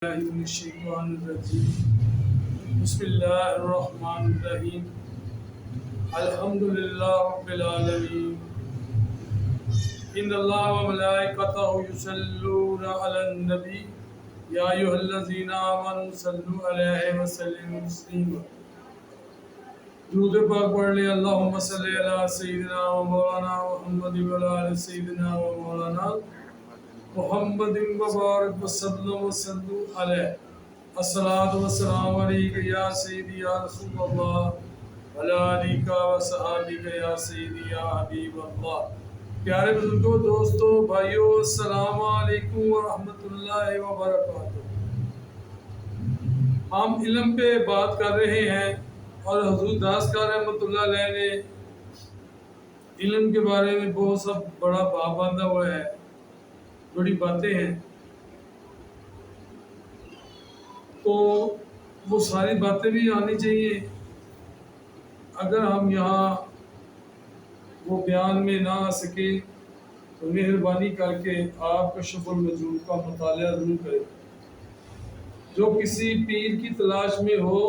من الشیطان الرجیم بسم اللہ الرحمن الرحیم الحمدللہ رب العالمین ان اللہ و ملائکتہ یصلون علی النبی یا ایھا الذین آمنوا صلوا علیہ وسلموا تسلیما۔ درود پاک پڑھ لیں۔ اللہم صلی علی سیدنا و مولانا محمد و علی آل سیدنا و مولانا محمد مبارک وسلم وسلم علیہ الصلاۃ والسلام علیک یا سیدی یا رسول اللہ وعلی آلک و صحابک یا سیدی یا حبیب اللہ۔ پیارے بزرگوں، دوستوں، بھائیوں، السلام علیکم ورحمۃ اللہ وبرکاتہ۔ ہم علم پہ بات کر رہے ہیں اور حضور داستان رحمۃ اللہ علیہ نے علم کے بارے میں بہت سا بڑا باب باندھا ہوا ہے، بڑی باتیں ہیں، تو وہ ساری باتیں بھی آنی چاہیے۔ اگر ہم یہاں وہ بیان میں نہ آ سکے تو مہربانی کر کے آپ کشف المجہول کا مطالعہ ضرور کریں۔ جو کسی پیر کی تلاش میں ہو،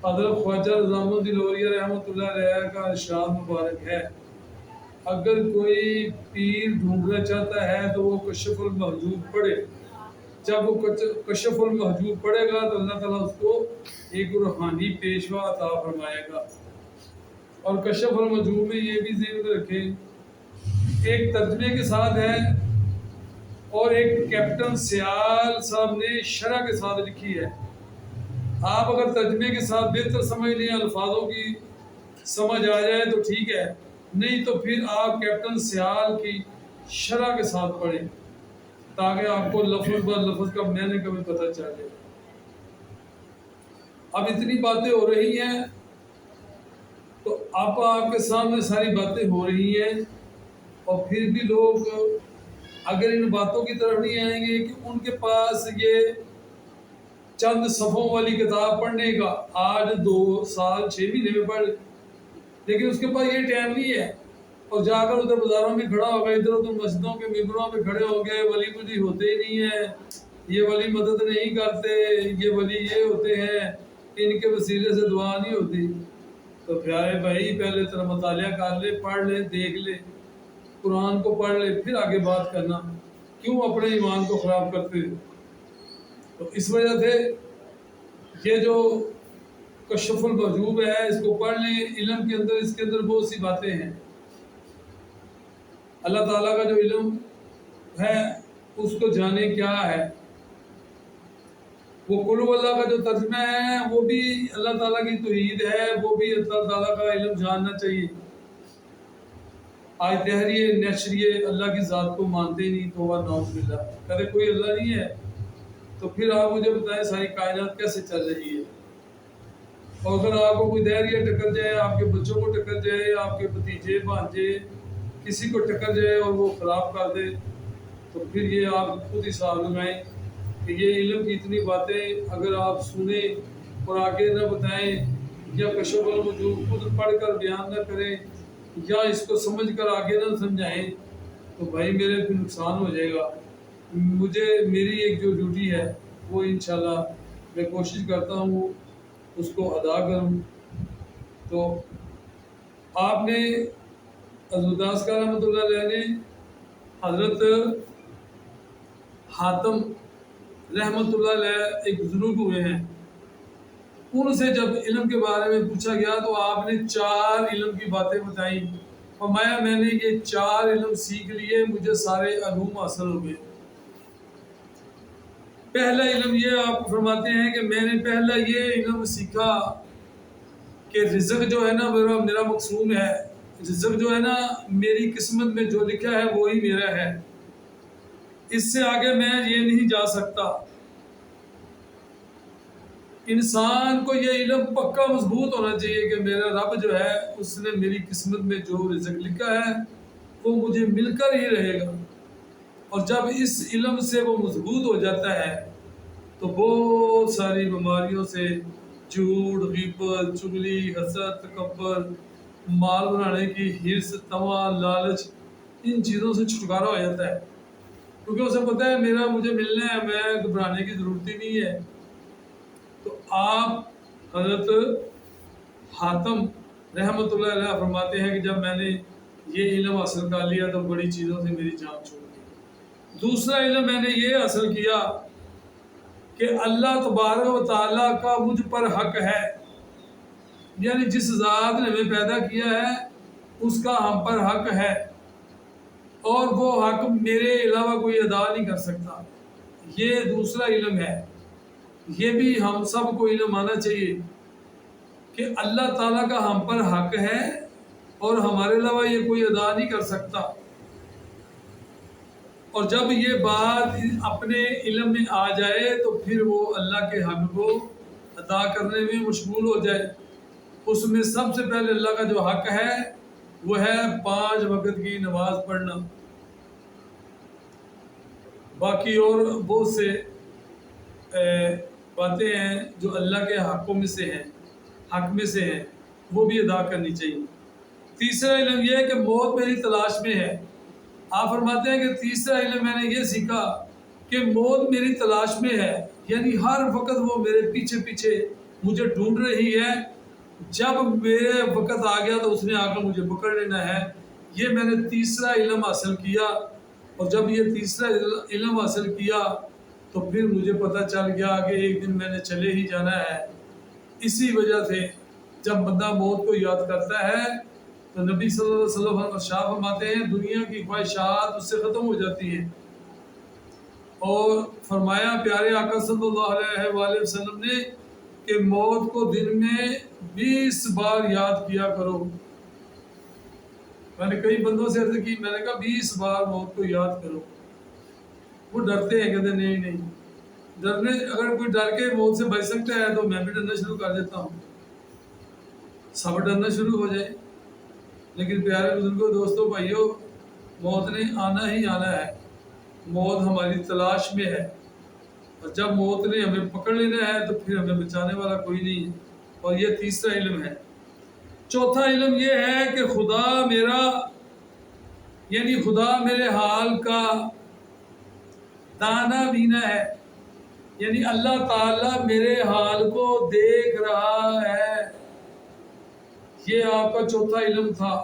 حضرت خواجہ نظام الدین اولیاء رحمۃ اللہ علیہ کا ارشاد مبارک ہے، اگر کوئی پیر ڈھونڈنا چاہتا ہے تو وہ کشف المحجوب پڑھے۔ جب وہ کشف المحجوب پڑھے گا تو اللہ تعالیٰ اس کو ایک روحانی پیشوا عطا فرمائے گا۔ اور کشف المحجوب میں یہ بھی ذہن میں رکھیں، ایک ترجمے کے ساتھ ہے اور ایک کیپٹن سیال صاحب نے شرح کے ساتھ لکھی ہے۔ آپ اگر ترجمے کے ساتھ بہتر سمجھ لیں، الفاظوں کی سمجھ آ جائے تو ٹھیک ہے، نہیں تو پھر آپ کیپٹن سیال کی شرح کے ساتھ پڑھیں تاکہ آپ کو لفظ بر لفظ کا معنی کا بھی پتہ چلے۔ اب اتنی باتیں ہو رہی ہیں تو آپ کے سامنے ساری باتیں ہو رہی ہیں، اور پھر بھی لوگ اگر ان باتوں کی طرف نہیں آئیں گے کہ ان کے پاس یہ چند صفحوں والی کتاب پڑھنے کا 8 2 سال 6 مہینے میں پڑھ، لیکن اس کے پاس یہ ٹائم نہیں ہے، اور جا کر ادھر بازاروں میں کھڑا ہو گئے، ادھر ادھر مسجدوں کے ممبروں پہ کھڑے ہو گئے، ولی مجھے ہوتے ہی نہیں ہیں، یہ ولی مدد نہیں کرتے، یہ ولی یہ ہوتے ہیں، ان کے وسیلے سے دعا نہیں ہوتی۔ تو پیارے بھائی، پہلے طرح مطالعہ کر لے، پڑھ لے، دیکھ لے، قرآن کو پڑھ لے، پھر آگے بات کرنا، کیوں اپنے ایمان کو خراب کرتے ہو؟ تو اس وجہ سے یہ جو کشف المحجوب ہے، اس کو پڑھ لیں۔ علم کے اندر، اس کے اندر بہت سی باتیں ہیں۔ اللہ تعالیٰ کا جو علم ہے اس کو جانے کیا ہے۔ وہ قل هو اللہ کا جو ترجمہ ہے وہ بھی اللہ تعالیٰ کی توحید ہے، وہ بھی اللہ تعالیٰ کا علم جاننا چاہیے۔ آج دہریے نشریے اللہ کی ذات کو مانتے ہی نہیں، توبہ نعوذ باللہ، کہتے کوئی اللہ نہیں ہے، تو پھر آپ مجھے بتائیں ساری کائنات کیسے چل رہی ہے؟ اور اگر آپ کو کوئی دہریہ ٹکر جائے، آپ کے بچوں کو ٹکر جائے، آپ کے بھتیجے بھانجے کسی کو ٹکر جائے اور وہ خراب کر دے، تو پھر یہ آپ خود حساب لگائیں کہ یہ علم کی اتنی باتیں اگر آپ سنیں اور آگے نہ بتائیں، یا کشف المحجوب خود پڑھ کر بیان نہ کریں، یا اس کو سمجھ کر آگے نہ سمجھائیں، تو بھائی میرے پھر نقصان ہو جائے گا۔ میری ایک جو ڈیوٹی ہے وہ انشاءاللہ میں کوشش کرتا ہوں اس کو ادا کروں۔ تو آپ نے حضرت داستان رحمۃ اللہ علیہ نے حضرت حاتم رحمۃ اللہ علیہ ایک بزرگ ہوئے ہیں، ان سے جب علم کے بارے میں پوچھا گیا تو آپ نے 4 علم کی باتیں بتائیں، فرمایا میں نے یہ 4 علم سیکھ لیے، مجھے سارے علوم حاصل ہو گئے۔ پہلا علم یہ آپ فرماتے ہیں کہ میں نے پہلا یہ علم سیکھا کہ رزق جو ہے نا میرا مقسوم ہے، رزق جو ہے نا میری قسمت میں جو لکھا ہے وہی میرا ہے، اس سے آگے میں یہ نہیں جا سکتا۔ انسان کو یہ علم پکا مضبوط ہونا چاہیے کہ میرا رب جو ہے اس نے میری قسمت میں جو رزق لکھا ہے وہ مجھے مل کر ہی رہے گا، اور جب اس علم سے وہ مضبوط ہو جاتا ہے تو بہت ساری بیماریوں سے، جھوٹ، غیبت، چغلی، حسد، تکبر، مال بنانے کی حرص، طمع، لالچ، ان چیزوں سے چھٹکارا ہو جاتا ہے۔ کیونکہ اسے پتہ ہے مجھے ملنا ہے، میں گھبرانے کی ضرورت ہی نہیں ہے۔ تو آپ حضرت حاتم رحمۃ اللہ علیہ فرماتے ہیں کہ جب میں نے یہ علم حاصل کر لیا تو بڑی چیزوں سے میری جان چھوڑ گئی۔ دوسرا علم میں نے یہ حاصل کیا کہ اللہ تبارک و تعالیٰ کا مجھ پر حق ہے، یعنی جس ذات نے ہمیں پیدا کیا ہے اس کا ہم پر حق ہے، اور وہ حق میرے علاوہ کوئی ادا نہیں کر سکتا۔ یہ دوسرا علم ہے، یہ بھی ہم سب کو علم آنا چاہیے کہ اللہ تعالیٰ کا ہم پر حق ہے اور ہمارے علاوہ یہ کوئی ادا نہیں کر سکتا۔ اور جب یہ بات اپنے علم میں آ جائے تو پھر وہ اللہ کے حق کو ادا کرنے میں مشغول ہو جائے۔ اس میں سب سے پہلے اللہ کا جو حق ہے وہ ہے 5 وقت کی نماز پڑھنا۔ باقی اور بہت سے باتیں ہیں جو اللہ کے حقوں میں سے ہیں، حق میں سے ہیں، وہ بھی ادا کرنی چاہیے۔ تیسرا علم یہ ہے کہ موت میری تلاش میں ہے۔ آپ فرماتے ہیں کہ تیسرا علم میں نے یہ سیکھا کہ موت میری تلاش میں ہے، یعنی ہر وقت وہ میرے پیچھے پیچھے مجھے ڈھونڈ رہی ہے، جب میرے وقت آ گیا تو اس نے آ کر مجھے پکڑ لینا ہے۔ یہ میں نے تیسرا علم حاصل کیا، اور جب یہ تیسرا علم حاصل کیا تو پھر مجھے پتہ چل گیا کہ ایک دن میں نے چلے ہی جانا ہے۔ اسی وجہ سے جب بندہ موت کو یاد کرتا ہے تو نبی صلی اللہ علیہ وسلم ارشاد فرماتے ہیں دنیا کی خواہشات اس سے ختم ہو جاتی ہیں، اور فرمایا پیارے آقا صلی اللہ علیہ وآلہ وسلم نے کہ موت کو دن میں 20 بار یاد کیا کرو۔ میں نے کئی بندوں سے عرض کی، میں نے کہا 20 بار موت کو یاد کرو۔ وہ ڈرتے ہیں، کہتے نہیں ڈرنے، اگر کوئی ڈر کے موت سے بچ سکتا ہے تو میں بھی ڈرنا شروع کر دیتا ہوں، سب ڈرنا شروع ہو جائے۔ لیکن پیارے بزرگوں، دوستوں، بھائیوں، موت نے آنا ہی آنا ہے، موت ہماری تلاش میں ہے، اور جب موت نے ہمیں پکڑ لینا ہے تو پھر ہمیں بچانے والا کوئی نہیں ہے۔ اور یہ تیسرا علم ہے۔ چوتھا علم یہ ہے کہ خدا میرا، یعنی خدا میرے حال کا دانا بینا ہے، یعنی اللہ تعالیٰ میرے حال کو دیکھ رہا ہے۔ یہ آپ کا چوتھا علم تھا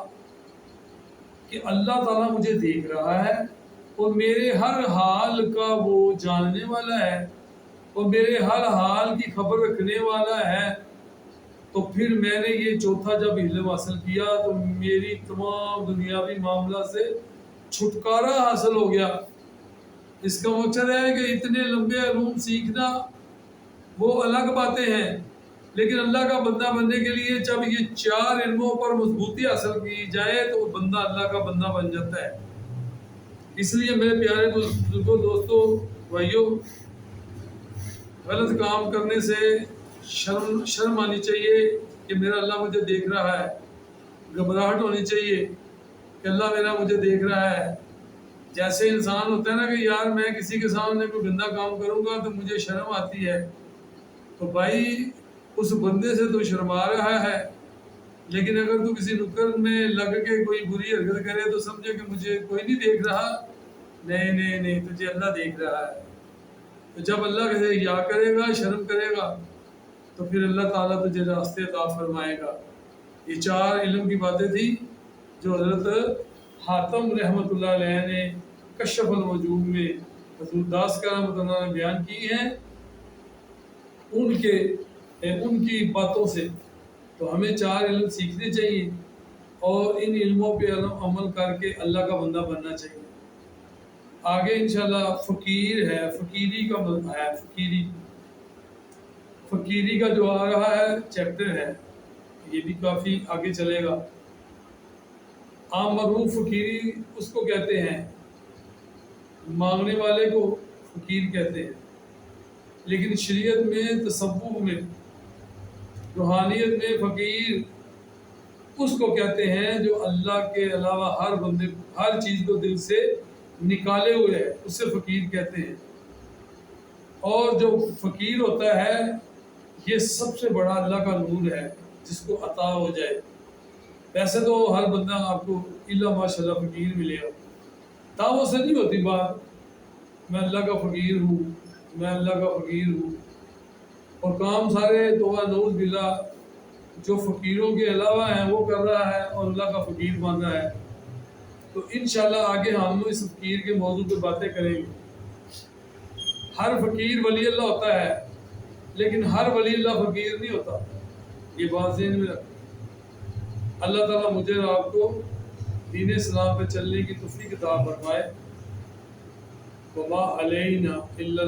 کہ اللہ تعالیٰ مجھے دیکھ رہا ہے اور میرے ہر حال کا وہ جاننے والا ہے اور میرے ہر حال کی خبر رکھنے والا ہے۔ تو پھر میں نے یہ چوتھا جب علم حاصل کیا تو میری تمام دنیاوی معاملہ سے چھٹکارا حاصل ہو گیا۔ اس کا مقصد ہے کہ اتنے لمبے علوم سیکھنا وہ الگ باتیں ہیں، لیکن اللہ کا بندہ بننے کے لیے جب یہ 4 علموں پر مضبوطی حاصل کی جائے تو وہ بندہ اللہ کا بندہ بن جاتا ہے۔ اس لیے میرے پیارے بزرگوں، دوستوں، بھائیوں، غلط کام کرنے سے شرم آنی چاہیے کہ میرا اللہ مجھے دیکھ رہا ہے، گھبراہٹ ہونی چاہیے کہ اللہ میرا مجھے دیکھ رہا ہے۔ جیسے انسان ہوتا ہے نا کہ یار میں کسی کے سامنے کوئی گندا کام کروں گا تو مجھے شرم آتی ہے، تو بھائی اس بندے سے تو شرما رہا ہے، لیکن اگر تو کسی نکر میں لگ کے کوئی بری حرکت کرے تو سمجھے کہ مجھے کوئی نہیں دیکھ رہا۔ نہیں، تجھے اللہ دیکھ رہا ہے۔ تو جب اللہ کہے یا کرے گا، شرم کرے گا، تو پھر اللہ تعالیٰ تجھے راستے عطا فرمائے گا۔ یہ 4 علم کی باتیں تھی جو حضرت حاتم رحمۃ اللہ علیہ نے کشف الوجوب میں حضور داس کا رحمۃ اللہ نے بیان کی ہیں، ان کی باتوں سے۔ تو ہمیں 4 علم سیکھنے چاہیے اور ان علموں پہ عمل کر کے اللہ کا بندہ بننا چاہیے۔ آگے انشاءاللہ فقیر ہے، فقیری کا ہے، فقیری کا جو آ رہا ہے چیپٹر ہے، یہ بھی کافی آگے چلے گا۔ عام معروف فقیری اس کو کہتے ہیں، مانگنے والے کو فقیر کہتے ہیں، لیکن شریعت میں، تصوف میں، روحانیت میں فقیر اس کو کہتے ہیں جو اللہ کے علاوہ ہر چیز کو دل سے نکالے ہوئے ہے، اسے فقیر کہتے ہیں۔ اور جو فقیر ہوتا ہے یہ سب سے بڑا اللہ کا نور ہے جس کو عطا ہو جائے۔ ویسے تو ہر بندہ آپ کو الا ماشاء اللہ فقیر ملے گا، دعووں سے نہیں ہوتی بات، میں اللہ کا فقیر ہوں، میں اللہ کا فقیر ہوں، اور کام سارے توبہ نعوذ باللہ جو فقیروں کے علاوہ ہیں وہ کر رہا ہے اور اللہ کا فقیر بن رہا ہے، تو انشاءاللہ آگے ہم اس فقیر کے موضوع پہ باتیں کریں گے۔ ہر فقیر ولی اللہ ہوتا ہے، لیکن ہر ولی اللہ فقیر نہیں ہوتا، یہ بات ذہن میں رکھیں۔ اللہ تعالیٰ مجھے اور آپ کو دین اسلام پہ چلنے کی توفیق عطا فرمائے۔ وما علینا الا